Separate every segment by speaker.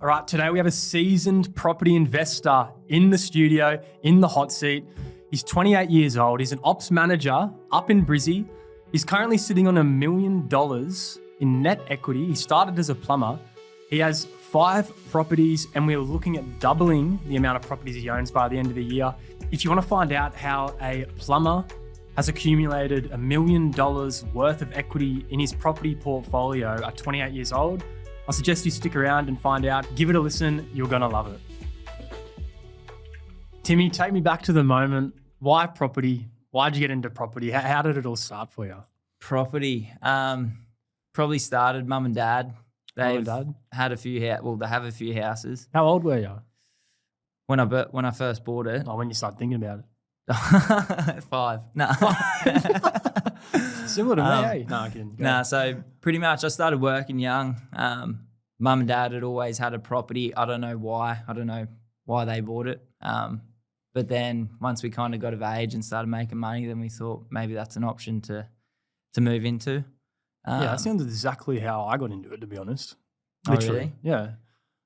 Speaker 1: All right, today we have a seasoned property investor in the studio, in the hot seat. He's 28 years old. He's an ops manager up in Brizzy. He's currently sitting on $1 million in net equity. He started as a plumber. He has 5 properties and we're looking at doubling the amount of properties he owns by the end of the year. If you want to find out how a plumber has accumulated $1 million worth of equity in his property portfolio at 28 years old, I suggest you stick around and find out. Give it a listen. You're going to love it. Timmy, take me back to the moment. Why property? Why'd you get into property? How did it all start for you?
Speaker 2: Property. Probably started mum and dad. They've had a few they have a few houses.
Speaker 1: How old were you?
Speaker 2: When I first bought it.
Speaker 1: Oh, when you started thinking about
Speaker 2: it. 5. No.
Speaker 1: Similar to me, eh? No, I can go.
Speaker 2: No, so pretty much I started working young. Mum and dad had always had a property. I don't know why. I don't know why they bought it. But then once we kind of got of age and started making money, then we thought maybe that's an option to move into.
Speaker 1: Yeah, that sounds exactly how I got into it, to be honest.
Speaker 2: Literally? Oh, really?
Speaker 1: Yeah.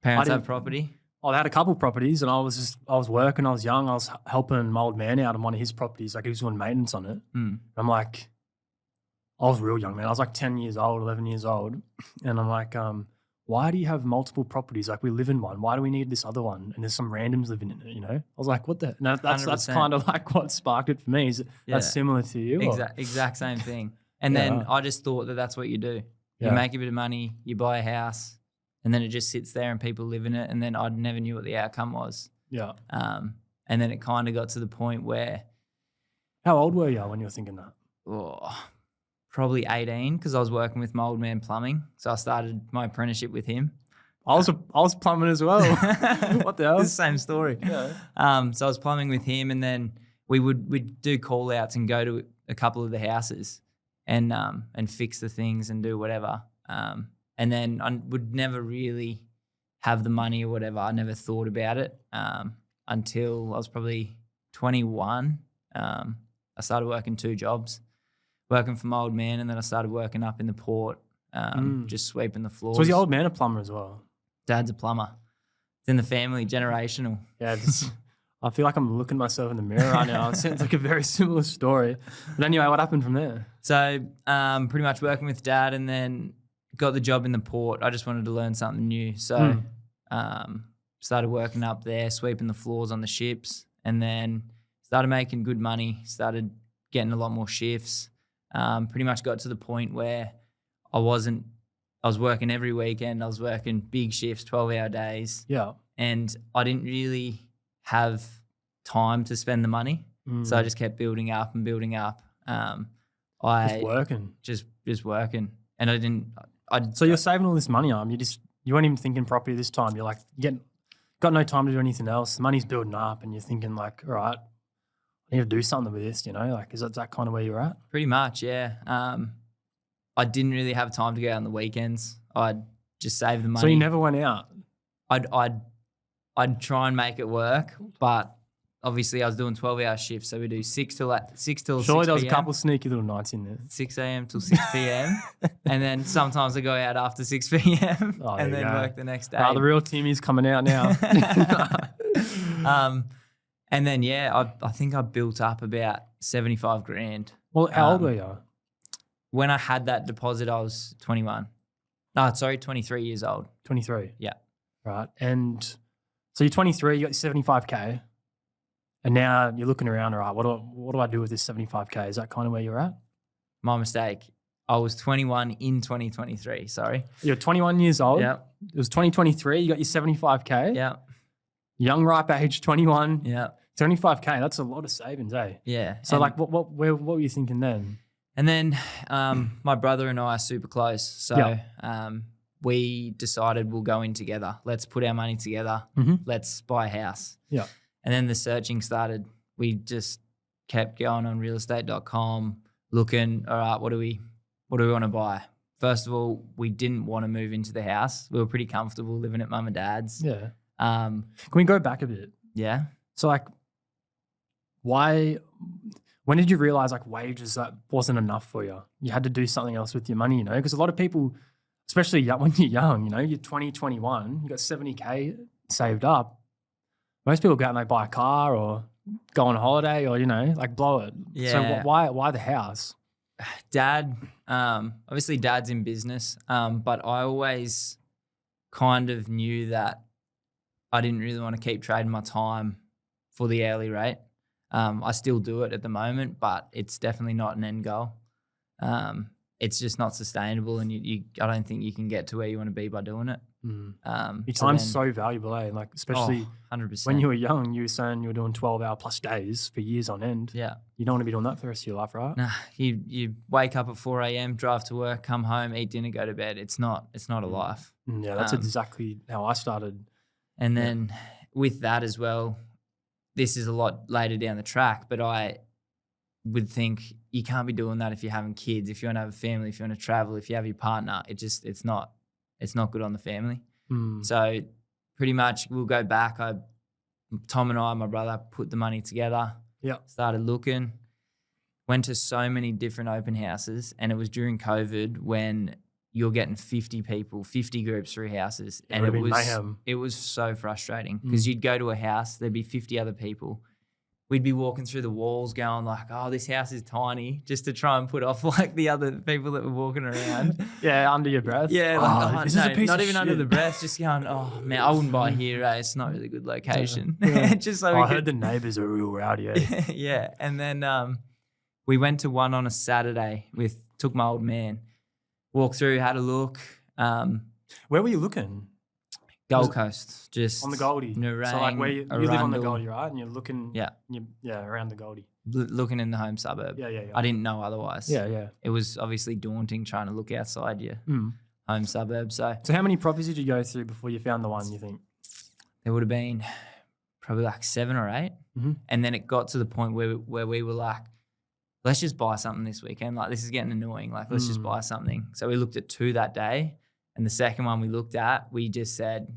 Speaker 2: Parents have property?
Speaker 1: I had a couple of properties and I was working, I was young, I was helping my old man out on one of his properties, like he was doing maintenance on it. I'm like, I was real young, man. I was like 10 years old, 11 years old. And I'm like, why do you have multiple properties? Like we live in one. Why do we need this other one? And there's some randoms living in it, you know? I was like, what the? No, that's kind of like what sparked it for me. Is that's similar to you?
Speaker 2: Exact same thing. And then I just thought that that's what you do. You make a bit of money, you buy a house, and then it just sits there and people live in it. And then I never knew what the outcome was.
Speaker 1: Yeah.
Speaker 2: And then it kind of got to the point where.
Speaker 1: How old were you when you were thinking that?
Speaker 2: Oh, probably 18 because I was working with my old man plumbing. So I started my apprenticeship with him.
Speaker 1: I was plumbing as well. What the hell?
Speaker 2: It's the same story.
Speaker 1: Yeah.
Speaker 2: So I was plumbing with him and then we'd do call outs and go to a couple of the houses and fix the things and do whatever. And then I would never really have the money or whatever. I never thought about it until I was probably 21. I started working 2 jobs. Working for my old man, and then I started working up in the port, just sweeping the floors.
Speaker 1: So was your old man a plumber as well?
Speaker 2: Dad's a plumber. It's in the family, generational.
Speaker 1: Yeah, I feel like I'm looking myself in the mirror right now. It sounds like a very similar story. But anyway, what happened from there?
Speaker 2: So pretty much working with Dad and then got the job in the port. I just wanted to learn something new. So started working up there, sweeping the floors on the ships, and then started making good money, started getting a lot more shifts. Pretty much got to the point where I was working every weekend. I was working big shifts, 12-hour days.
Speaker 1: Yeah.
Speaker 2: And I didn't really have time to spend the money. So I just kept building up and building up.
Speaker 1: Just working.
Speaker 2: Just working. And
Speaker 1: So you're saving all this money up. You weren't even thinking properly this time. You're like, got no time to do anything else. The money's building up and you're thinking like, all right, I need to do something with this, you know? Like, is that kind of where you're at?
Speaker 2: Pretty much, yeah. I didn't really have time to go out on the weekends. I'd just save the money.
Speaker 1: So you never went out?
Speaker 2: I'd try and make it work, but obviously I was doing 12-hour shifts, so we do 6 till 6
Speaker 1: Surely there was a couple sneaky little nights in there.
Speaker 2: 6 a.m. till 6 p.m. And then sometimes I go out after 6 p.m. and then work the next day.
Speaker 1: The real Timmy's coming out now.
Speaker 2: And then, I think I built up about 75 grand.
Speaker 1: Well, how old were you?
Speaker 2: When I had that deposit, I was 21. No, sorry, 23 years old.
Speaker 1: 23?
Speaker 2: Yeah.
Speaker 1: Right. And so you're 23, you got your 75K, and now you're looking around, all right, what do I do with this 75K? Is that kind of where you're at?
Speaker 2: My mistake. I was 21 in 2023, sorry.
Speaker 1: You're 21 years old.
Speaker 2: Yeah.
Speaker 1: It was 2023, you got your 75K.
Speaker 2: Yeah.
Speaker 1: Young, ripe age, 21.
Speaker 2: Yeah.
Speaker 1: 75K, that's a lot of savings, eh?
Speaker 2: Yeah.
Speaker 1: So what were you thinking then?
Speaker 2: And then my brother and I are super close. So we decided we'll go in together. Let's put our money together. Let's buy a house.
Speaker 1: Yeah.
Speaker 2: And then the searching started. We just kept going on realestate.com, looking, all right, what do we want to buy? First of all, we didn't want to move into the house. We were pretty comfortable living at mum and dad's.
Speaker 1: Yeah. Can we go back a bit?
Speaker 2: Yeah.
Speaker 1: So like, when did you realize like wages that wasn't enough for you? You had to do something else with your money, you know? Because a lot of people especially when you're young, you know, you're 20, 21, you got 70K saved up. Most people go out and they buy a car or go on holiday or, you know, like blow it. So
Speaker 2: Yeah.
Speaker 1: why the house?
Speaker 2: Dad, obviously Dad's in business, but I always kind of knew that I didn't really want to keep trading my time for the hourly rate. I still do it at the moment, but it's definitely not an end goal. It's just not sustainable, and I don't think you can get to where you want to be by doing it.
Speaker 1: Your time's so valuable, eh? Like especially
Speaker 2: 100%.
Speaker 1: when you were young, you were saying you were doing 12-hour plus days for years on end.
Speaker 2: Yeah.
Speaker 1: You don't want to be doing that for the rest of your life, right?
Speaker 2: Nah, you wake up at 4 a.m., drive to work, come home, eat dinner, go to bed. It's not a life.
Speaker 1: Yeah, that's exactly how I started.
Speaker 2: And then with that as well, this is a lot later down the track, but I would think you can't be doing that if you're having kids, if you want to have a family, if you want to travel, if you have your partner. It's not good on the family. So pretty much we'll go back. Tom and I, my brother, put the money together.
Speaker 1: Yeah.
Speaker 2: Started looking, went to so many different open houses, and it was during COVID when you're getting 50 people, 50 groups through houses. And it was so frustrating because you'd go to a house, there'd be 50 other people. We'd be walking through the walls going like, oh, this house is tiny, just to try and put off like the other people that were walking around.
Speaker 1: Yeah, under your breath.
Speaker 2: Yeah, like,
Speaker 1: this is a piece
Speaker 2: not
Speaker 1: of
Speaker 2: even
Speaker 1: shit.
Speaker 2: under the breath, just going, oh, man, I wouldn't buy here. It's not a really good location.
Speaker 1: Yeah.
Speaker 2: Just so
Speaker 1: I heard the neighbours are real rowdy. Eh?
Speaker 2: Yeah, and then we went to one on a Saturday took my old man, walked through, had a look.
Speaker 1: Where were you looking?
Speaker 2: Gold Coast, just
Speaker 1: on the Goldie.
Speaker 2: Nerang,
Speaker 1: So like where you live on the
Speaker 2: Arundel.
Speaker 1: Goldie, right? And you're looking.
Speaker 2: Yeah.
Speaker 1: Around the Goldie.
Speaker 2: Looking in the home suburb.
Speaker 1: Yeah.
Speaker 2: I didn't know otherwise.
Speaker 1: Yeah.
Speaker 2: It was obviously daunting trying to look outside your home suburb. So
Speaker 1: how many properties did you go through before you found the one you think?
Speaker 2: there would have been probably like 7 or 8. And then it got to the point where we were like, let's just buy something this weekend. Like, this is getting annoying. Like, let's just buy something. So we looked at 2 that day. And the second one we looked at, we just said,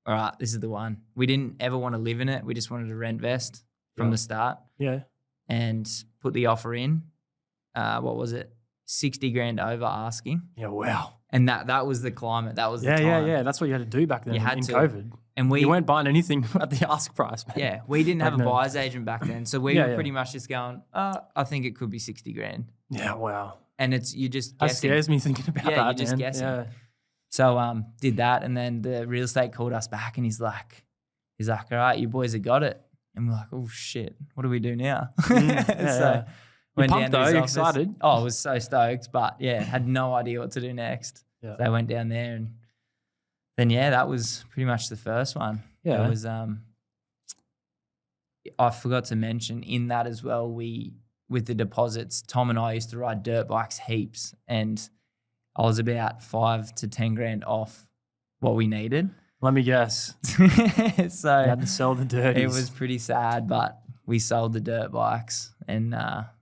Speaker 2: all right, this is the one. We didn't ever want to live in it. We just wanted to rent vest from the start.
Speaker 1: Yeah.
Speaker 2: And put the offer in. What was it? 60 grand over asking.
Speaker 1: Yeah, wow.
Speaker 2: And that was the climate. That was the time.
Speaker 1: Yeah. That's what you had to do back then
Speaker 2: You had
Speaker 1: in
Speaker 2: to.
Speaker 1: COVID.
Speaker 2: And
Speaker 1: You weren't buying anything at the ask price, man.
Speaker 2: Yeah, we didn't have a
Speaker 1: no.
Speaker 2: buyer's agent back then. So we were pretty much just going, I think it could be 60 grand.
Speaker 1: Yeah, wow.
Speaker 2: And you just
Speaker 1: That
Speaker 2: guessing.
Speaker 1: scares me thinking about that,
Speaker 2: you're just
Speaker 1: man.
Speaker 2: guessing.
Speaker 1: Yeah.
Speaker 2: So did that, and then the real estate called us back, and he's like, all right, you boys have got it. And we're like, oh shit, what do we do now?
Speaker 1: Yeah.
Speaker 2: Went
Speaker 1: pumped
Speaker 2: down to his
Speaker 1: though,
Speaker 2: office.
Speaker 1: excited.
Speaker 2: Oh, I was so stoked, but yeah, had no idea what to do next.
Speaker 1: Yeah.
Speaker 2: So I went down there, and then that was pretty much the first one.
Speaker 1: Yeah.
Speaker 2: It was I forgot to mention in that as well, with the deposits, Tom and I used to ride dirt bikes heaps, and I was about 5 to 10 grand off what we needed.
Speaker 1: Let me guess.
Speaker 2: So
Speaker 1: You had to sell the dirties.
Speaker 2: it was pretty sad, but we sold the dirt bikes and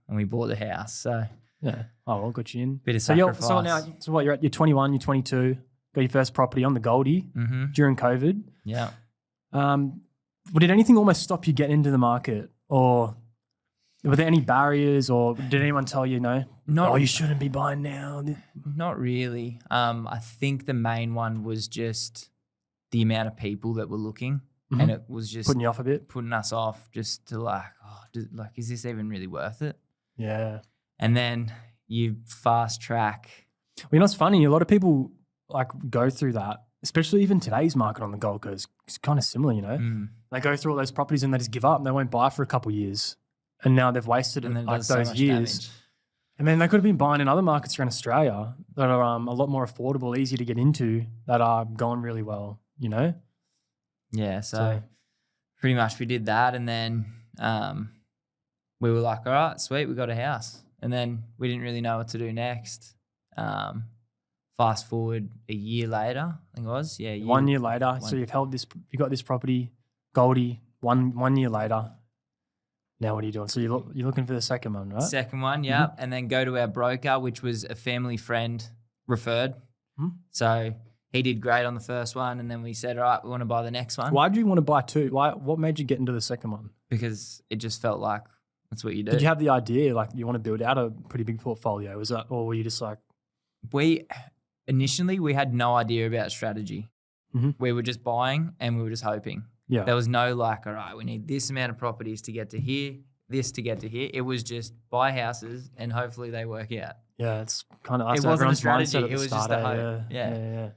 Speaker 2: we bought the house. So
Speaker 1: Yeah. Oh, well, got you in.
Speaker 2: bit of
Speaker 1: So
Speaker 2: sacrifice.
Speaker 1: so what, you're 21, you're 22, got your first property on the Goldie during COVID.
Speaker 2: Yeah.
Speaker 1: Did anything almost stop you getting into the market, or were there any barriers, or did anyone tell you, you shouldn't be buying now?
Speaker 2: Not really. I think the main one was just the amount of people that were looking, and it was just
Speaker 1: Putting you off a bit?
Speaker 2: putting us off, just to is this even really worth it?
Speaker 1: Yeah.
Speaker 2: And then you fast track.
Speaker 1: Well, you know what's funny? A lot of people go through that, especially even today's market on the Gold Coast. It's kind of similar, They go through all those properties and they just give up and they won't buy for a couple of years. And now they've wasted
Speaker 2: And then it does so
Speaker 1: those
Speaker 2: much
Speaker 1: years.
Speaker 2: damage.
Speaker 1: And then they could have been buying in other markets around Australia that are a lot more affordable, easy to get into, that are going really well,
Speaker 2: Yeah, so pretty much we did that, and then we were like, all right, sweet, we got a house. And then we didn't really know what to do next. Fast forward a year later, I think it was. Yeah,
Speaker 1: 1 year later. So you got this property, Goldie, one year later. Now what are you doing? So you're looking for the second one, right?
Speaker 2: Second one, yeah. And then go to our broker, which was a family friend referred. So he did great on the first one, and then we said, all right, we want to buy the next one.
Speaker 1: Why did you want to buy 2? What made you get into the second one?
Speaker 2: Because it just felt like that's what you do.
Speaker 1: Did you have the idea, you want to build out a pretty big portfolio? Was that, or were you just like...
Speaker 2: initially we had no idea about strategy.
Speaker 1: Mm-hmm.
Speaker 2: We were just buying and we were just hoping.
Speaker 1: Yeah.
Speaker 2: There was no like, all right, we need this amount of properties to get to here, this to get to here. It was just buy houses and hopefully they work out.
Speaker 1: Yeah, it's kind of.
Speaker 2: It wasn't a strategy. It was just a hope. Yeah.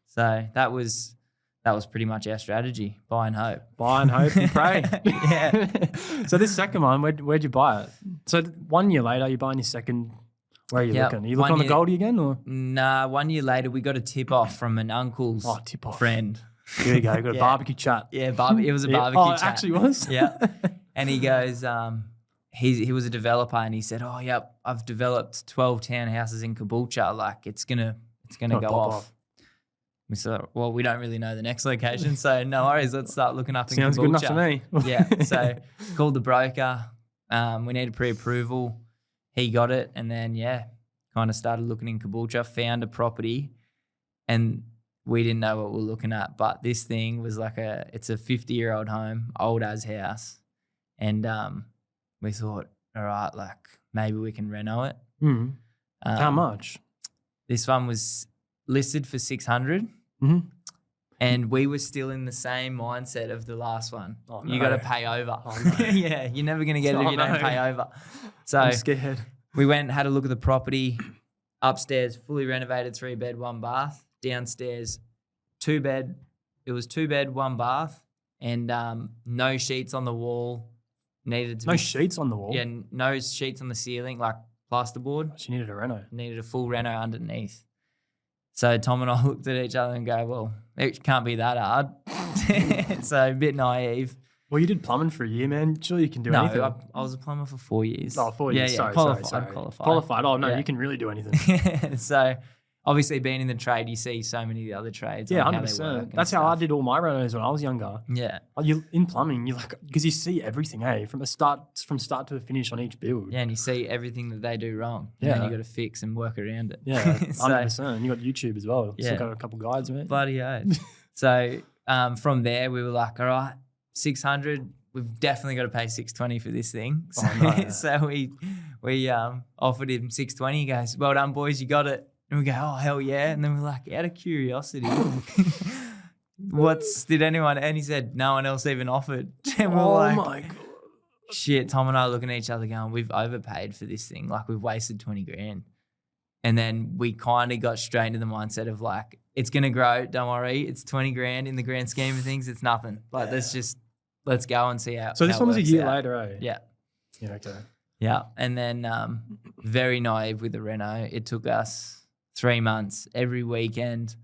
Speaker 2: So that was pretty much our strategy. Buy and hope.
Speaker 1: Buy and hope and pray.
Speaker 2: Yeah.
Speaker 1: So this second one, where'd you buy it? So 1 year later, you're buying your second. Where are you looking? Are you looking on the Goldie again, or?
Speaker 2: Nah, 1 year later, we got a tip off from an uncle's friend.
Speaker 1: Here you go. You got a barbecue chat.
Speaker 2: Yeah, it was a barbecue chat.
Speaker 1: Oh, it actually was?
Speaker 2: Yeah. And he goes, he was a developer and he said, oh, yep, I've developed 12 townhouses in Caboolture. Like it's gonna go off. We said, well, we don't really know the next location, so no worries. Let's start looking up in Caboolture.
Speaker 1: Sounds good enough to me.
Speaker 2: Yeah. So called the broker. We needed pre-approval. He got it, and then kind of started looking in Caboolture. Found a property, and we didn't know what we were looking at. But this thing was it's a 50-year-old home, old as house, and we thought, all right, like maybe we can reno it.
Speaker 1: Mm. How much?
Speaker 2: This one was listed for 600.
Speaker 1: Mm-hmm.
Speaker 2: And we were still in the same mindset of the last one.
Speaker 1: Oh, no.
Speaker 2: You got to pay over.
Speaker 1: Oh, no.
Speaker 2: Yeah, you're never going to get it if you don't pay over. So
Speaker 1: I'm scared.
Speaker 2: we went and had a look at the property. Upstairs, fully renovated, 3-bed, 1 bath. Downstairs, 2-bed. It was 2-bed, 1 bath, and no sheets on the wall.
Speaker 1: Sheets on the wall?
Speaker 2: Yeah, no sheets on the ceiling, like plasterboard.
Speaker 1: She needed a reno.
Speaker 2: Needed a full reno underneath. So Tom and I looked at each other and go, well, it can't be that hard. So a bit naive.
Speaker 1: Well, you did plumbing for a year, man. Surely you can do anything.
Speaker 2: No, I was a plumber for 4 years.
Speaker 1: Oh, 4 years. Sorry.
Speaker 2: Qualified.
Speaker 1: Qualified. Oh, no,
Speaker 2: Yeah.
Speaker 1: you can really do anything.
Speaker 2: So obviously being in the trade, you see so many of the other trades.
Speaker 1: Yeah,
Speaker 2: like
Speaker 1: 100%. That's how I did all my renos when I was younger.
Speaker 2: Yeah.
Speaker 1: You in plumbing, you because you see everything, from start to finish on each build.
Speaker 2: Yeah, and you see everything that they do wrong.
Speaker 1: Yeah.
Speaker 2: And then you got to fix and work around it.
Speaker 1: Yeah, 100%. You got YouTube as well.
Speaker 2: Yeah.
Speaker 1: Still got a couple guides, mate.
Speaker 2: Bloody oath. So from there, we were like, all right, 600. We've definitely got to pay 620 for this thing. So, so we offered him 620. He goes, well done, boys, you got it. And we go, oh, hell yeah. And then we're like, out of curiosity, did anyone, and he said, no one else even offered. And we're like,
Speaker 1: my God.
Speaker 2: Shit, Tom and I are looking at each other going, we've overpaid for this thing. Like, we've wasted 20 grand. And then we kind of got straight into the mindset of like, it's going to grow, don't worry. It's 20 grand in the grand scheme of things. It's nothing. Like, let's go and see how.
Speaker 1: So this
Speaker 2: how
Speaker 1: one was a
Speaker 2: works
Speaker 1: year
Speaker 2: out.
Speaker 1: later, eh?
Speaker 2: Yeah.
Speaker 1: Yeah, okay.
Speaker 2: Yeah. And then very naive with the reno. It took us 3 months every weekend,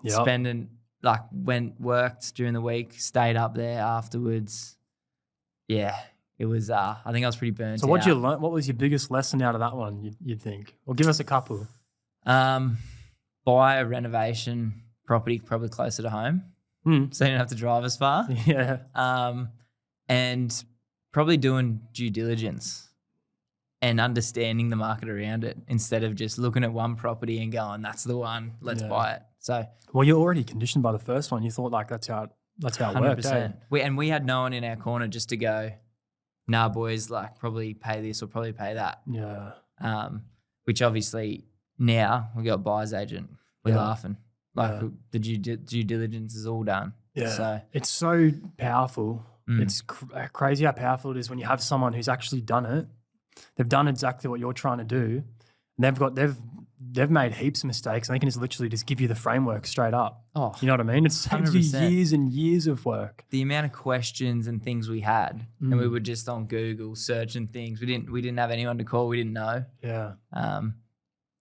Speaker 2: spending worked during the week, stayed up there afterwards. Yeah. It was, I think I was pretty burnt
Speaker 1: So what'd you learn? What was your biggest lesson out of that one, you'd think? Or give us a couple.
Speaker 2: Buy a renovation property probably closer to home. So you don't have to drive as far.
Speaker 1: Yeah.
Speaker 2: And probably doing due diligence and understanding the market around it instead of just looking at one property and going, that's the one, let's buy it. So,
Speaker 1: well, you're already conditioned by the first one. You thought like that's how it worked.
Speaker 2: 100%. We had no one in our corner just to go, nah, boys, like probably pay this or probably pay that.
Speaker 1: Yeah.
Speaker 2: Which obviously now we got buyer's agent. We're laughing. Like the due diligence is all done.
Speaker 1: Yeah.
Speaker 2: So
Speaker 1: it's so powerful. It's crazy how powerful it is when you have someone who's actually done it. They've done exactly what you're trying to do. And they've made heaps of mistakes, and they can just literally just give you the framework straight up. Oh, you know what I mean? It saves you years and years of work.
Speaker 2: The amount of questions and things we had, and we were just on Google searching things. We didn't have anyone to call. We didn't know.
Speaker 1: Yeah.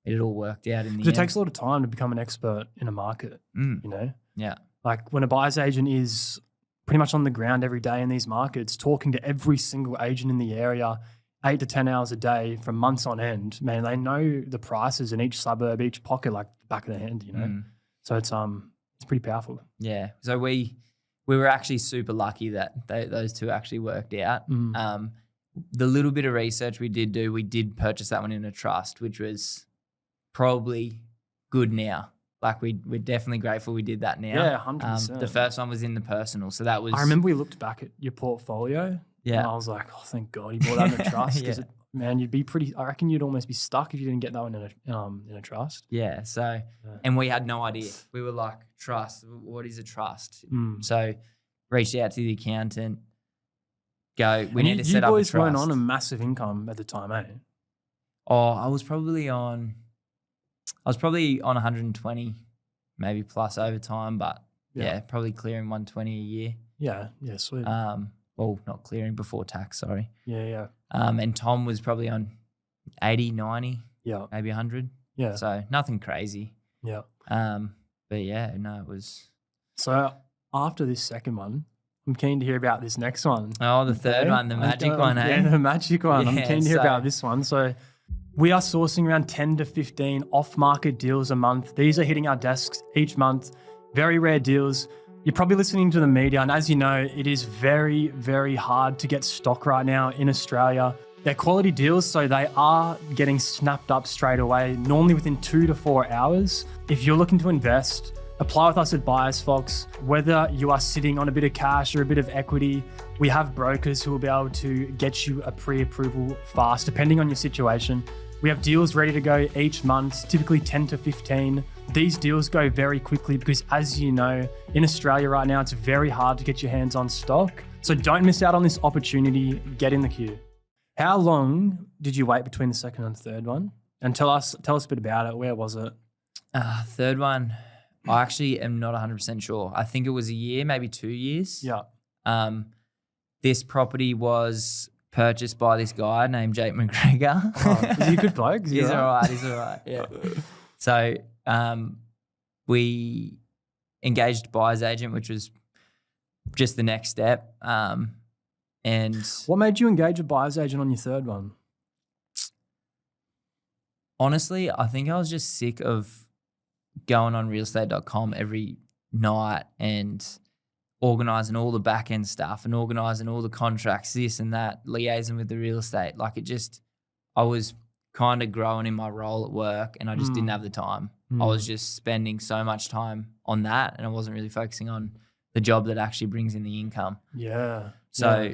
Speaker 2: It all worked out in the end.
Speaker 1: It takes a lot of time to become an expert in a market. You know.
Speaker 2: Yeah.
Speaker 1: Like when a buyer's agent is pretty much on the ground every day in these markets, talking to every single agent in the area, 8 to 10 hours a day for months on end, man, they know the prices in each suburb, each pocket, like the back of their hand, you know? So it's pretty powerful.
Speaker 2: Yeah. So we were actually super lucky that those two actually worked out. The little bit of research we did do, we did purchase that one in a trust, which was probably good now. Like we're definitely grateful we did that now.
Speaker 1: Yeah, 100%.
Speaker 2: The first one was in the personal. So that was...
Speaker 1: I remember we looked back at your portfolio.
Speaker 2: Yeah.
Speaker 1: And I was like, oh, thank God you bought that in a trust. Because Man, you'd be pretty. I reckon you'd almost be stuck if you didn't get that one in a trust.
Speaker 2: Yeah. So, and we had no idea. We were like, trust. What is a trust? So, reached out to the accountant. We need to set up a trust.
Speaker 1: You boys weren't on a massive income at the time, eh?
Speaker 2: Oh, I was probably on 120, maybe plus overtime, but yeah, probably clearing 120 a year.
Speaker 1: Yeah, sweet.
Speaker 2: Well, not clearing before tax, sorry.
Speaker 1: Yeah.
Speaker 2: And Tom was probably on 80, 90, maybe 100.
Speaker 1: Yeah.
Speaker 2: So nothing crazy.
Speaker 1: Yeah.
Speaker 2: But yeah, no, it was.
Speaker 1: So after this second one, I'm keen to hear about this next one.
Speaker 2: Oh, the third one, the magic one, eh?
Speaker 1: Yeah, the magic one. I'm
Speaker 2: Yeah,
Speaker 1: keen to hear about this one. So we are sourcing around 10 to 15 off-market deals a month. These are hitting our desks each month. Very rare deals. You're probably listening to the media, and as you know, it is very, very hard to get stock right now in Australia. They're quality deals, so they are getting snapped up straight away, normally within 2 to 4 hours. If you're looking to invest, apply with us at Buyers Fox. Whether you are sitting on a bit of cash or a bit of equity, we have brokers who will be able to get you a pre-approval fast, depending on your situation. We have deals ready to go each month, typically 10 to 15. These deals go very quickly because, as you know, in Australia right now, it's very hard to get your hands on stock. So don't miss out on this opportunity. Get in the queue. How long did you wait between the second and third one? And tell us a bit about it. Where was it?
Speaker 2: Third one, I actually am not 100% sure. I think it was a year, maybe 2 years.
Speaker 1: Yeah.
Speaker 2: This property was purchased by this guy named Jake McGregor.
Speaker 1: Oh, is he a good bloke?
Speaker 2: He's all right. Yeah. So we engaged a buyer's agent, which was just the next step. And
Speaker 1: what made you engage a buyer's agent on your third one?
Speaker 2: Honestly, I think I was just sick of going on realestate.com every night and organising all the back end stuff and organising all the contracts, this and that, liaising with the real estate. Like I was kind of growing in my role at work and I just didn't have the time. I was just spending so much time on that and I wasn't really focusing on the job that actually brings in the income.
Speaker 1: Yeah.
Speaker 2: So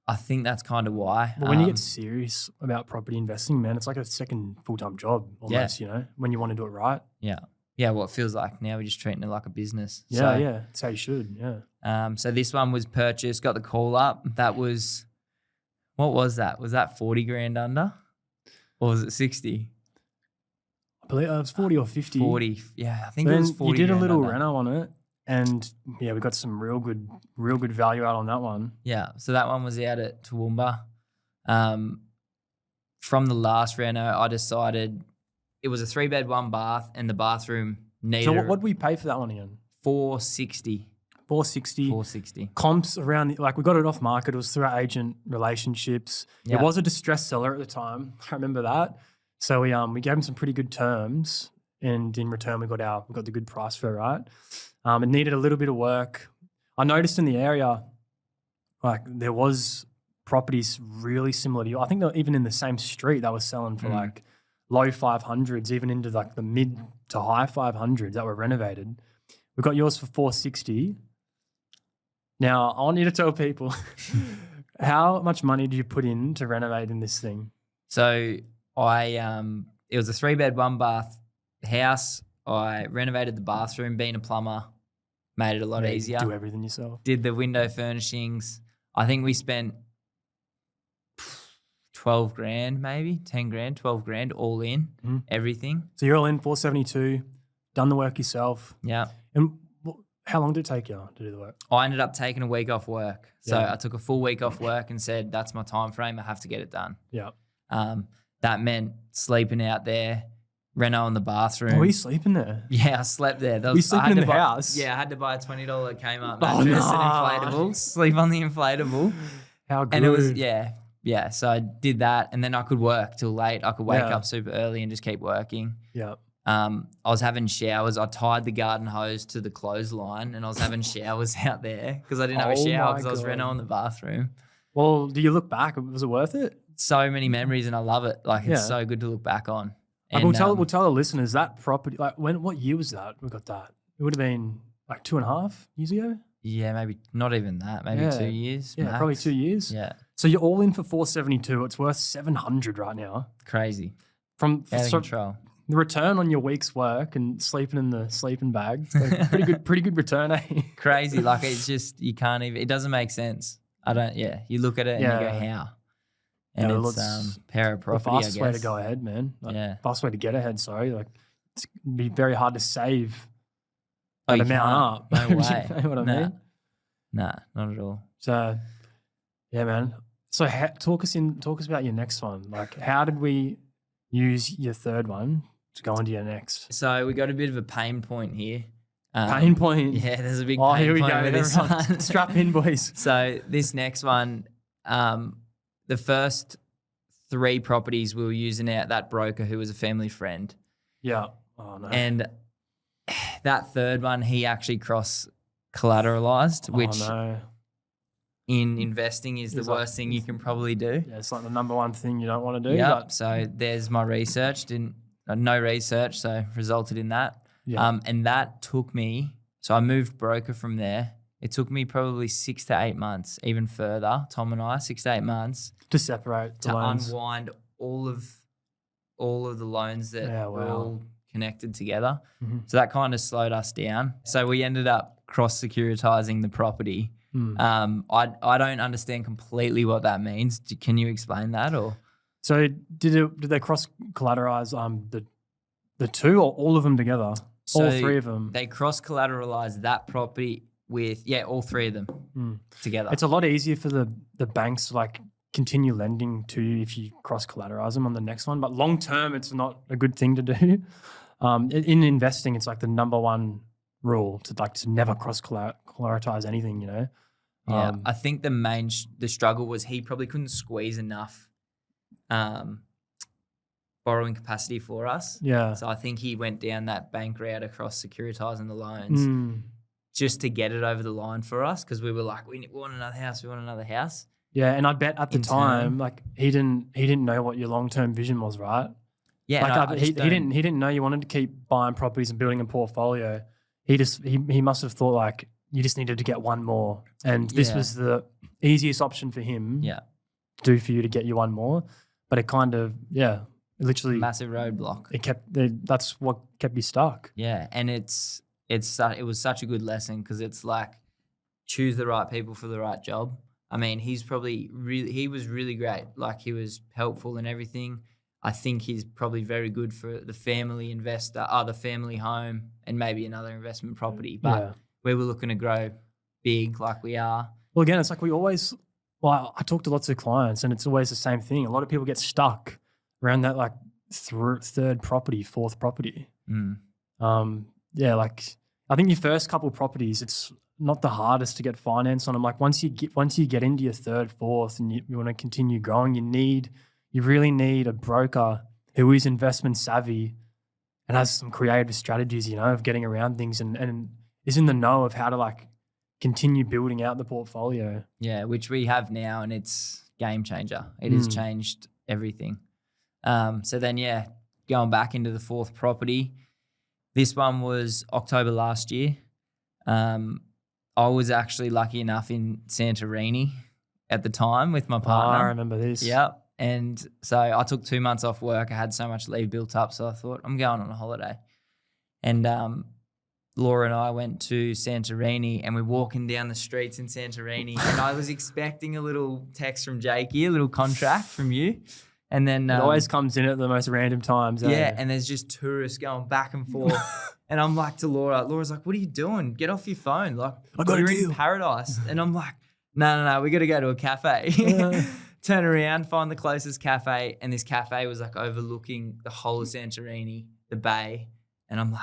Speaker 2: I think that's kind of why.
Speaker 1: But when you get serious about property investing, man, it's like a second full-time job almost, you know, when you want to do it right.
Speaker 2: Yeah. Yeah, well, it feels like now we're just treating it like a business.
Speaker 1: Yeah, that's how you should, yeah.
Speaker 2: So this one was purchased, got the call up. That was, what was that? Was that 40 grand under? Or was it 60?
Speaker 1: I believe it was 40 or 50.
Speaker 2: 40, yeah, I think it was 40.
Speaker 1: You did a little
Speaker 2: under.
Speaker 1: reno on it. And yeah, we got some real good value out on that one.
Speaker 2: Yeah, so that one was out at Toowoomba. From the last reno, I decided it was a 3-bed, 1 bath, and the bathroom needed.
Speaker 1: So what did we pay for that one again?
Speaker 2: 460. 460.
Speaker 1: Comps around, like we got it off market. It was through our agent relationships. Yeah. It was a distressed seller at the time. I remember that. So we gave him some pretty good terms, and in return we got the good price for it, right? It needed a little bit of work. I noticed in the area, like there was properties really similar to you. I think they're even in the same street that was selling for like low 500s, even into like the mid to high 500s that were renovated. We got yours for 460. Now, I want you to tell people how much money did you put in to renovate in this thing?
Speaker 2: So it was a 3-bed, 1 bath house. I renovated the bathroom, being a plumber, made it a lot easier.
Speaker 1: Do everything yourself.
Speaker 2: Did the window furnishings. I think we spent 12 grand, maybe 10 grand, 12 grand, all in, everything.
Speaker 1: So you're all in 472, done the work yourself.
Speaker 2: Yeah.
Speaker 1: And how long did it take you to do the work?
Speaker 2: I ended up taking a week off work. So I took a full week off work and said, that's my time frame. I have to get it done.
Speaker 1: Yeah.
Speaker 2: That meant sleeping out there, reno in the bathroom.
Speaker 1: Were you sleeping there?
Speaker 2: Yeah, I slept there.
Speaker 1: Were you sleeping in the house?
Speaker 2: Yeah, I had to buy a $20 Kmart mattress and inflatable, sleep on the inflatable.
Speaker 1: How good.
Speaker 2: And it was, yeah. So I did that and then I could work till late. I could wake up super early and just keep working.
Speaker 1: Yeah.
Speaker 2: I was having showers. I tied the garden hose to the clothesline and I was having showers out there because I didn't have a shower because I was reno in the bathroom.
Speaker 1: Well, do you look back? Was it worth it?
Speaker 2: So many memories and I love it. Like it's so good to look back on.
Speaker 1: And we'll tell the listeners that property, like what year was that we got that? It would have been like 2.5 years ago.
Speaker 2: Yeah, maybe not even that. Maybe
Speaker 1: Yeah.
Speaker 2: 2 years.
Speaker 1: Yeah,
Speaker 2: max.
Speaker 1: probably 2 years.
Speaker 2: Yeah,
Speaker 1: So you're all in for 472. It's worth 700 right now.
Speaker 2: crazy.
Speaker 1: From
Speaker 2: Out of
Speaker 1: so
Speaker 2: control.
Speaker 1: the return on your week's work and sleeping in the sleeping bag, like, pretty good return, eh?
Speaker 2: Crazy. Like it's just you can't even. It doesn't make sense. I don't. Yeah, you look at it and you go, how? And
Speaker 1: Yeah, well,
Speaker 2: it's para
Speaker 1: The
Speaker 2: property. I
Speaker 1: fastest
Speaker 2: guess.
Speaker 1: way to go ahead, man. Like,
Speaker 2: Yeah.
Speaker 1: fastest way to get ahead. Sorry, like it's gonna be very hard to save
Speaker 2: Oh,
Speaker 1: that
Speaker 2: you
Speaker 1: amount
Speaker 2: can't.
Speaker 1: up.
Speaker 2: No way.
Speaker 1: You know what I
Speaker 2: Nah.
Speaker 1: mean?
Speaker 2: Nah, not at all.
Speaker 1: So, yeah, man. So talk us about your next one. Like, how did we use your third one to go into your next
Speaker 2: So we got a bit of a pain point here.
Speaker 1: pain point?
Speaker 2: Yeah, there's a big
Speaker 1: Oh,
Speaker 2: pain
Speaker 1: here we
Speaker 2: point
Speaker 1: go.
Speaker 2: with this
Speaker 1: Everyone,
Speaker 2: one.
Speaker 1: strap in, boys.
Speaker 2: So this next one, the first 3 properties we were using out that broker who was a family friend.
Speaker 1: Yeah. Oh no.
Speaker 2: And that third one, he actually cross-collateralized, which
Speaker 1: no.
Speaker 2: in investing is the
Speaker 1: It's like-
Speaker 2: worst thing you can probably do.
Speaker 1: Yeah, it's like the number one thing you don't want to do.
Speaker 2: Yeah.
Speaker 1: But
Speaker 2: So there's my research. No research, so resulted in that.
Speaker 1: yeah.
Speaker 2: And that took me. So I moved broker from there. It took me probably 6 to 8 months, even further. Tom and I, 6 to 8 months
Speaker 1: To separate the
Speaker 2: to
Speaker 1: loans.
Speaker 2: unwind all of the loans that
Speaker 1: Yeah,
Speaker 2: were
Speaker 1: wow.
Speaker 2: all connected together.
Speaker 1: Mhm.
Speaker 2: So that kind of slowed us down. So we ended up cross securitizing the property.
Speaker 1: Mm.
Speaker 2: I don't understand completely what that means. Can you explain that or?
Speaker 1: So did they cross collateralize the 2 or all of them together? All
Speaker 2: So
Speaker 1: 3 of them.
Speaker 2: They cross collateralized that property with all 3 of them together.
Speaker 1: It's a lot easier for the banks to like continue lending to you if you cross collateralize them on the next one. But long term, it's not a good thing to do. In investing, it's like the number one rule to never cross collateralize anything. You know.
Speaker 2: Yeah, I think the struggle was he probably couldn't squeeze enough borrowing capacity for us.
Speaker 1: Yeah.
Speaker 2: So I think he went down that bank route across securitizing the loans
Speaker 1: Mm.
Speaker 2: just to get it over the line for us because we were like, we want another house, we want another house.
Speaker 1: Yeah, and I bet at the
Speaker 2: In
Speaker 1: time,
Speaker 2: turn.
Speaker 1: like he didn't know what your long term vision was, right?
Speaker 2: Yeah,
Speaker 1: Like
Speaker 2: no,
Speaker 1: I, he didn't know you wanted to keep buying properties and building a portfolio. He must have thought like you just needed to get one more, and this
Speaker 2: Yeah.
Speaker 1: was the easiest option for him.
Speaker 2: Yeah,
Speaker 1: To do for you to get you one more, but it kind of it literally
Speaker 2: massive roadblock.
Speaker 1: that's what kept you stuck.
Speaker 2: Yeah, and it was such a good lesson because it's like choose the right people for the right job. I mean, he was really great. Like he was helpful and everything. I think he's probably very good for the family investor, the family home, and maybe another investment property. But
Speaker 1: Yeah.
Speaker 2: we were looking to grow big like we are.
Speaker 1: Well, again, it's like I talk to lots of clients, and it's always the same thing. A lot of people get stuck around that like third property, fourth property. Yeah, like I think your first couple properties, it's not the hardest to get finance on them. Like once you get into your third, fourth, and you want to continue growing, you really need a broker who is investment savvy and has some creative strategies, of getting around things and is in the know of how to like continue building out the portfolio.
Speaker 2: Yeah, which we have now, and it's game changer. It has changed everything. So then, going back into the fourth property, this one was October last year. I was actually lucky enough in Santorini at the time with my partner.
Speaker 1: I remember this.
Speaker 2: Yep. And so I took 2 months off work. I had so much leave built up, so I thought I'm going on a holiday. And Laura and I went to Santorini, and we're walking down the streets in Santorini, and I was expecting a little text from Jakey, a little contract from you. And then
Speaker 1: It always comes in at the most random times.
Speaker 2: yeah, and there's just tourists going back and forth. And I'm like to Laura's like, what are you doing? Get off your phone. Like,
Speaker 1: I got a
Speaker 2: you're
Speaker 1: deal.
Speaker 2: in paradise. And I'm like, no, we got to go to a cafe. Turn around, find the closest cafe. And this cafe was like overlooking the whole of Santorini, the bay. And I'm like,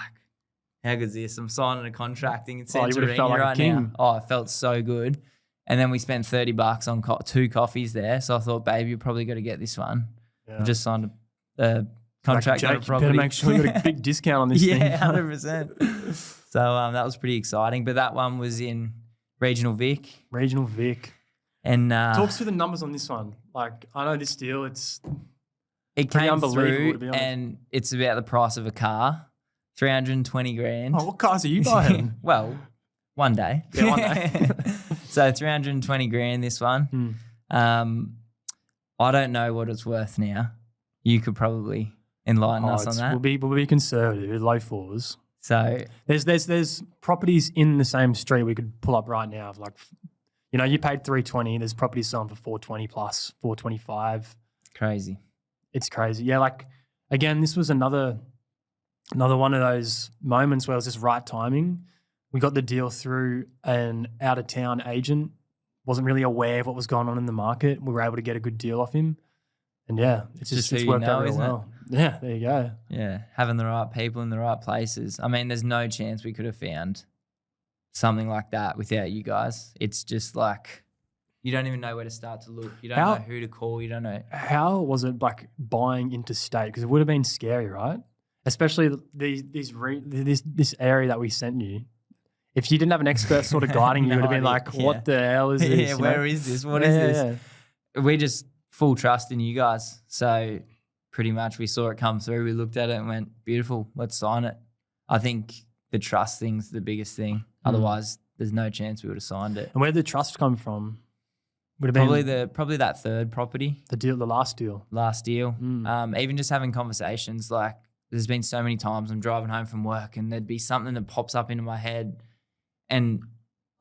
Speaker 2: how good's this? I'm signing a contract in
Speaker 1: you
Speaker 2: Santorini
Speaker 1: would've felt like a
Speaker 2: right
Speaker 1: king.
Speaker 2: now. Oh, it felt so good. And then we spent $30 on 2 coffees there. So I thought, babe, you probably got to get this one.
Speaker 1: Yeah.
Speaker 2: I just signed a contract on a
Speaker 1: Jake, you
Speaker 2: property.
Speaker 1: better make sure you got a big discount on this thing.
Speaker 2: Yeah, 100%. So that was pretty exciting. But that one was in Regional Vic.
Speaker 1: Regional Vic.
Speaker 2: And
Speaker 1: Talk through the numbers on this one. Like, I know this deal,
Speaker 2: it
Speaker 1: pretty
Speaker 2: came
Speaker 1: unbelievable,
Speaker 2: through,
Speaker 1: to be honest.
Speaker 2: and it's about the price of a car, 320 grand.
Speaker 1: what cars are you buying?
Speaker 2: Well, One day.
Speaker 1: Yeah, one day.
Speaker 2: So 320 grand this one. I don't know what it's worth now. You could probably enlighten us on that.
Speaker 1: We'll be conservative, low fours.
Speaker 2: So
Speaker 1: there's properties in the same street we could pull up right now. Like, you know, you paid 320. There's properties selling for 420 plus, 425.
Speaker 2: crazy.
Speaker 1: It's crazy. Yeah, like again, this was another one of those moments where it was just right timing. We got the deal through an out of town agent. Wasn't really aware of what was going on in the market. We were able to get a good deal off him. And yeah, it's worked out real well. Yeah, there you go.
Speaker 2: Yeah, having the right people in the right places. I mean, there's no chance we could have found something like that without you guys. It's just like you don't even know where to start to look. You don't know who to call. You don't know.
Speaker 1: How was it like buying interstate? Because it would have been scary, right? Especially this area that we sent you. If you didn't have an expert sort of guiding you, you would have been like, what the hell is this?
Speaker 2: Yeah, where is this? What is this? Yeah. We just full trust in you guys. So pretty much we saw it come through. We looked at it and went, beautiful, let's sign it. I think the trust thing's the biggest thing. Otherwise, there's no chance we would have signed it.
Speaker 1: And where did the trust come from? Would have been
Speaker 2: probably that third property.
Speaker 1: The last deal.
Speaker 2: Even just having conversations, like there's been so many times I'm driving home from work and there'd be something that pops up into my head, and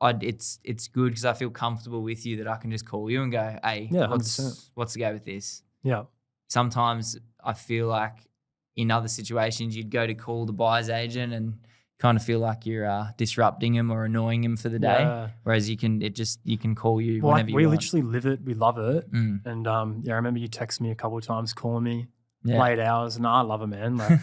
Speaker 2: it's good because I feel comfortable with you that I can just call you and go, hey, what's the go with this?
Speaker 1: Yeah.
Speaker 2: Sometimes I feel like in other situations you'd go to call the buyer's agent and kind of feel like you're disrupting him or annoying him for the day. Yeah. Whereas you can call you whenever you want.
Speaker 1: We literally live it. We love it. And I remember you text me a couple of times calling me late hours, and I love it, man. Like,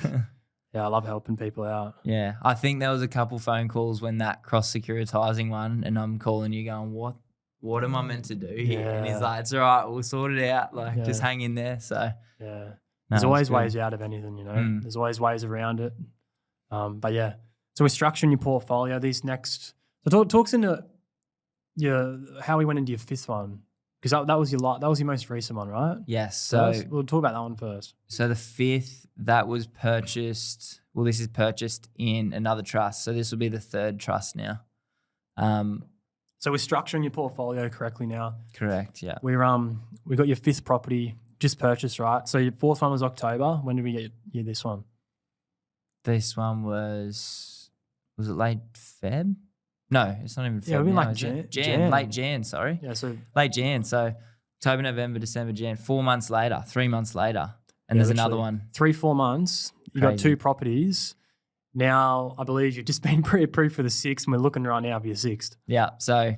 Speaker 1: yeah, I love helping people out.
Speaker 2: Yeah. I think there was a couple phone calls when that cross-securitizing one, and I'm calling you going, what am I meant to do here? Yeah. And he's like, it's all right, we'll sort it out. Like, just hang in there. So
Speaker 1: yeah. There's always ways out of anything, you know. There's always ways around it. But yeah. So we're structuring your portfolio. These next, so talks into how we went into your fifth one, because that was your most recent one, right?
Speaker 2: Yes. So
Speaker 1: we'll talk about that one first.
Speaker 2: So the fifth that was purchased. Well, this is purchased in another trust. So this will be the third trust now.
Speaker 1: So we're structuring your portfolio correctly now.
Speaker 2: Correct. Yeah.
Speaker 1: We got your fifth property just purchased, right? So your fourth one was October. When did we get you this one?
Speaker 2: This one was it late Feb? No, it's not even Feb.
Speaker 1: Yeah, it'd be like
Speaker 2: Jan. Late Jan, sorry.
Speaker 1: Yeah, so
Speaker 2: late Jan. So October, November, December, Jan. 4 months later, 3 months later. And there's another one.
Speaker 1: 3-4 months. You got 2 properties. Now, I believe you've just been pre-approved for the 6th, and we're looking right now for your 6th.
Speaker 2: Yeah. So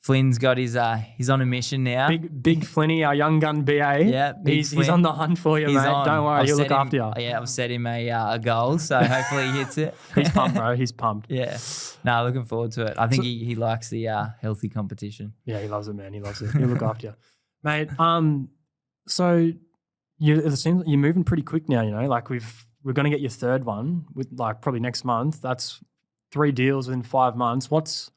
Speaker 2: Flynn's got he's on a mission now.
Speaker 1: Big Flinny, our young gun BA.
Speaker 2: Yeah,
Speaker 1: he's on the hunt for you, mate. Don't worry, he'll look after you.
Speaker 2: Yeah, I've set him a goal, so hopefully he hits it.
Speaker 1: He's pumped, bro. He's pumped.
Speaker 2: Yeah. No, looking forward to it. I think he likes the healthy competition.
Speaker 1: Yeah, he loves it, man. He loves it. He'll look after you, mate. So it seems like you're moving pretty quick now. You know, like we're going to get your third one with like probably next month. That's 3 deals within 5 months. What's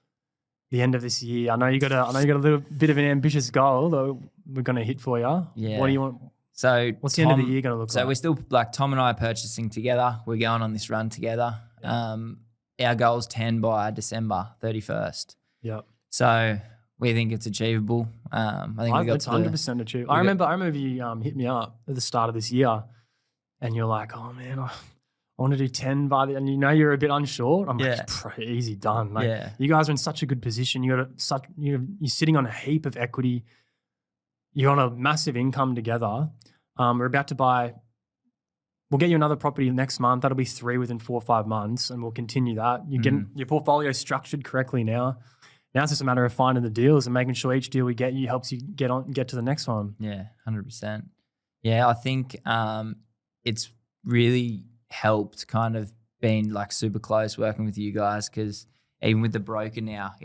Speaker 1: the end of this year? I know you got a little bit of an ambitious goal that we're going to hit for you.
Speaker 2: Yeah.
Speaker 1: What do you want?
Speaker 2: So
Speaker 1: what's the end of the year going to look like?
Speaker 2: So we're still like Tom and I are purchasing together. We're going on this run together. Our goal is 10 by December 31st.
Speaker 1: Yep.
Speaker 2: So we think it's achievable. I think
Speaker 1: it's 100% achievable. I remember you hit me up at the start of this year, and you're like, "Oh man, I want to do 10 by the," and you know you're a bit unsure. I'm like, easy done. Like, you guys are in such a good position. You're sitting on a heap of equity. You're on a massive income together. We're about to buy. We'll get you another property next month. That'll be 3 within 4 or 5 months, and we'll continue that. You're getting your portfolio structured correctly now. Now it's just a matter of finding the deals and making sure each deal we get you helps you get to the next one.
Speaker 2: Yeah, 100%. Yeah, I think it's really helped kind of being like super close working with you guys, because even with the broker now,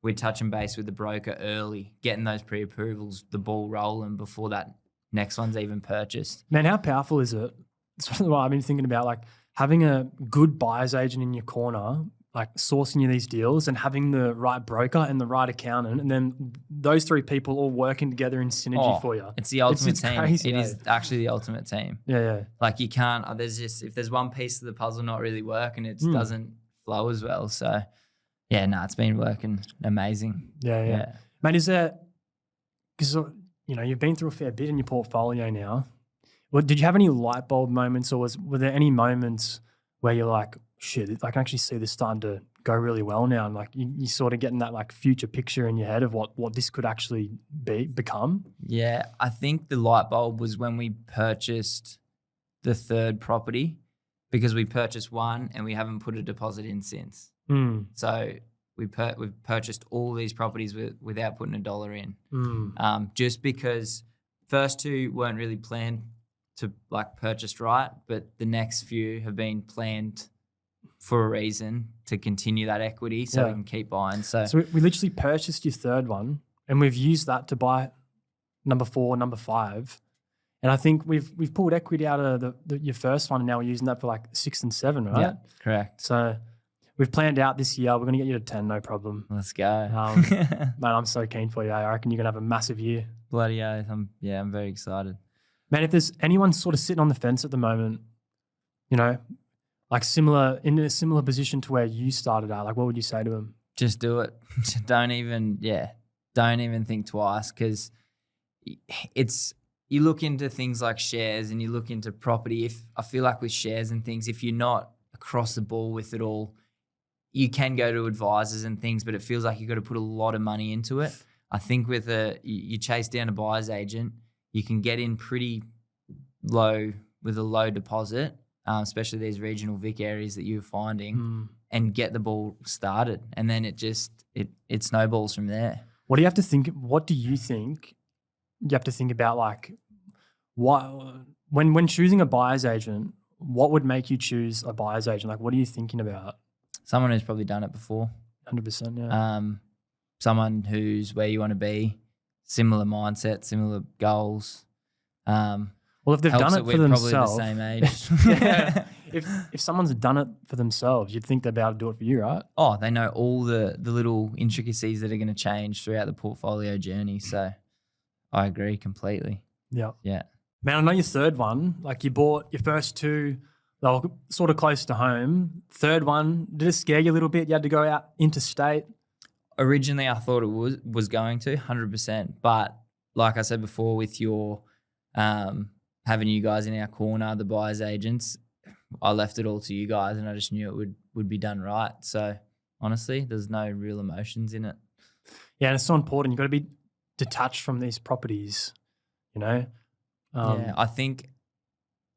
Speaker 2: we're touching base with the broker early, getting those pre-approvals, the ball rolling before that next one's even purchased.
Speaker 1: Man, how powerful is it? That's what I've been thinking about, like having a good buyer's agent in your corner, like sourcing you these deals, and having the right broker and the right accountant, and then those 3 people all working together in synergy for you.
Speaker 2: It's the ultimate team.
Speaker 1: Crazy,
Speaker 2: it is actually the ultimate team.
Speaker 1: Yeah.
Speaker 2: Like you can't, if there's one piece of the puzzle not really working, it doesn't flow as well. So Yeah, no, it's been working amazing.
Speaker 1: Yeah. Mate, is there, because, you've been through a fair bit in your portfolio now. Well, did you have any light bulb moments, or were there any moments where you're like, shit, I can actually see this starting to go really well now, and like you sort of getting that like future picture in your head of what this could actually become?
Speaker 2: Yeah, I think the light bulb was when we purchased the third property, because we purchased one and we haven't put a deposit in since. So we've purchased all these properties without putting $1 in, just because first two weren't really planned to like purchase right, but the next few have been planned for a reason to continue that equity so we can keep buying. So
Speaker 1: we literally purchased your third one and we've used that to buy number 4, number 5. And I think we've pulled equity out of your first one, and now we're using that for like 6 and 7, right?
Speaker 2: Yeah, correct.
Speaker 1: So we've planned out this year. We're going to get you to 10, no problem.
Speaker 2: Let's go.
Speaker 1: Man, I'm so keen for you. I reckon you're going to have a massive year.
Speaker 2: Bloody oath. I'm very excited.
Speaker 1: Man, if there's anyone sort of sitting on the fence at the moment, like in a similar position to where you started out, like what would you say to them?
Speaker 2: Just do it. Don't even think twice, because you look into things like shares and you look into property. I feel like with shares and things, if you're not across the ball with it all, you can go to advisors and things, but it feels like you've got to put a lot of money into it. I think with you chase down a buyer's agent, you can get in pretty low with a low deposit, especially these regional Vic areas that you're finding, and get the ball started. And then it snowballs from there.
Speaker 1: What do you think you have to think about, like, when choosing a buyer's agent, what would make you choose a buyer's agent? Like, what are you thinking about?
Speaker 2: Someone who's probably done it before.
Speaker 1: 100%, yeah.
Speaker 2: Someone who's where you want to be, similar mindset, similar goals.
Speaker 1: Well, if they've done it for themselves,
Speaker 2: probably the same age.
Speaker 1: Yeah. If someone's done it for themselves, you'd think they'd be able to do it for you, right?
Speaker 2: Oh, they know all the little intricacies that are going to change throughout the portfolio journey. So I agree completely.
Speaker 1: Yeah.
Speaker 2: Yeah.
Speaker 1: Man, I know your third one, like you bought your first 2, they were sort of close to home. Third one, did it scare you a little bit? You had to go out interstate?
Speaker 2: Originally, I thought it was going to 100%. But like I said before, with your having you guys in our corner, the buyer's agents, I left it all to you guys, and I just knew it would be done right. So honestly, there's no real emotions in it.
Speaker 1: Yeah, and it's so important. You've got to be detached from these properties,
Speaker 2: Yeah, I think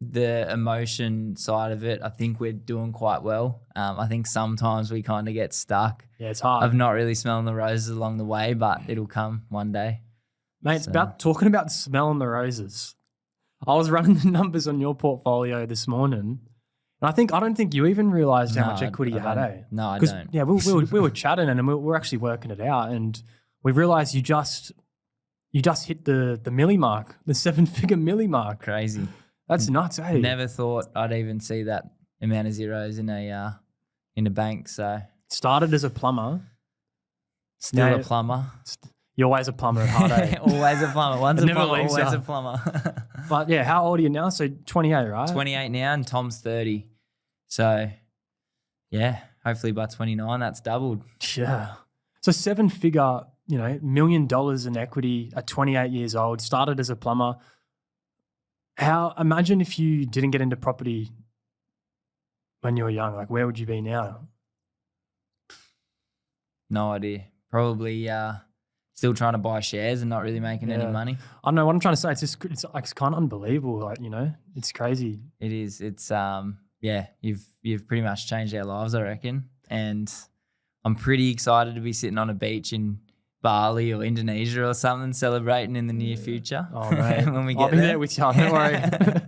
Speaker 2: the emotion side of it, I think we're doing quite well. I think sometimes we kind of get stuck.
Speaker 1: Yeah, it's hard.
Speaker 2: I've not really smelling the roses along the way, but it'll come one day.
Speaker 1: Mate, it's about talking about smelling the roses. I was running the numbers on your portfolio this morning, and I don't think you even realised how much equity you had, eh?
Speaker 2: No, I don't.
Speaker 1: Yeah, we were chatting and we were actually working it out, and we realised you just hit the milli mark, the 7-figure milli mark.
Speaker 2: Crazy.
Speaker 1: That's nuts, eh?
Speaker 2: Never thought I'd even see that amount of zeros in a bank. So
Speaker 1: started as a plumber,
Speaker 2: still a plumber.
Speaker 1: You're always a plumber at heart, eh?
Speaker 2: Always a plumber. Once a plumber, always
Speaker 1: you.
Speaker 2: a plumber.
Speaker 1: But yeah, how old are you now? So 28, right?
Speaker 2: 28 now, and Tom's 30. So yeah, hopefully by 29 that's doubled.
Speaker 1: Yeah. So 7-figure, $1 million in equity at 28 years old, started as a plumber. Imagine if you didn't get into property when you were young, like where would you be now?
Speaker 2: No idea. Probably still trying to buy shares and not really making any money.
Speaker 1: I don't know what I'm trying to say. It's kind of unbelievable. Like, it's crazy.
Speaker 2: It is. It's you've pretty much changed our lives, I reckon. And I'm pretty excited to be sitting on a beach in Bali or Indonesia or something, celebrating in the near future.
Speaker 1: Oh, mate.
Speaker 2: When we get
Speaker 1: I'll be there with you. Don't worry.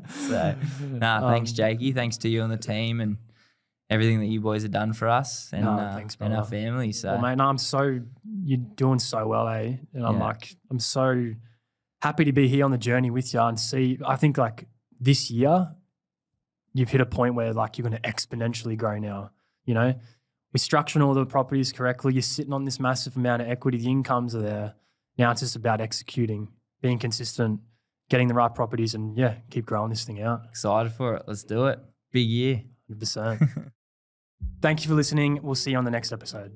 Speaker 2: So, thanks, Jakey. Thanks to you and the team and everything that you boys have done for us and,
Speaker 1: thanks,
Speaker 2: and our family. So,
Speaker 1: well, mate, you're doing so well, eh? And I'm so happy to be here on the journey with you and see. I think like this year, you've hit a point where like you're going to exponentially grow now. We're structuring all the properties correctly. You're sitting on this massive amount of equity. The incomes are there. Now it's just about executing, being consistent, getting the right properties, and keep growing this thing out.
Speaker 2: Excited for it. Let's do it. Big year.
Speaker 1: 100%. Thank you for listening. We'll see you on the next episode.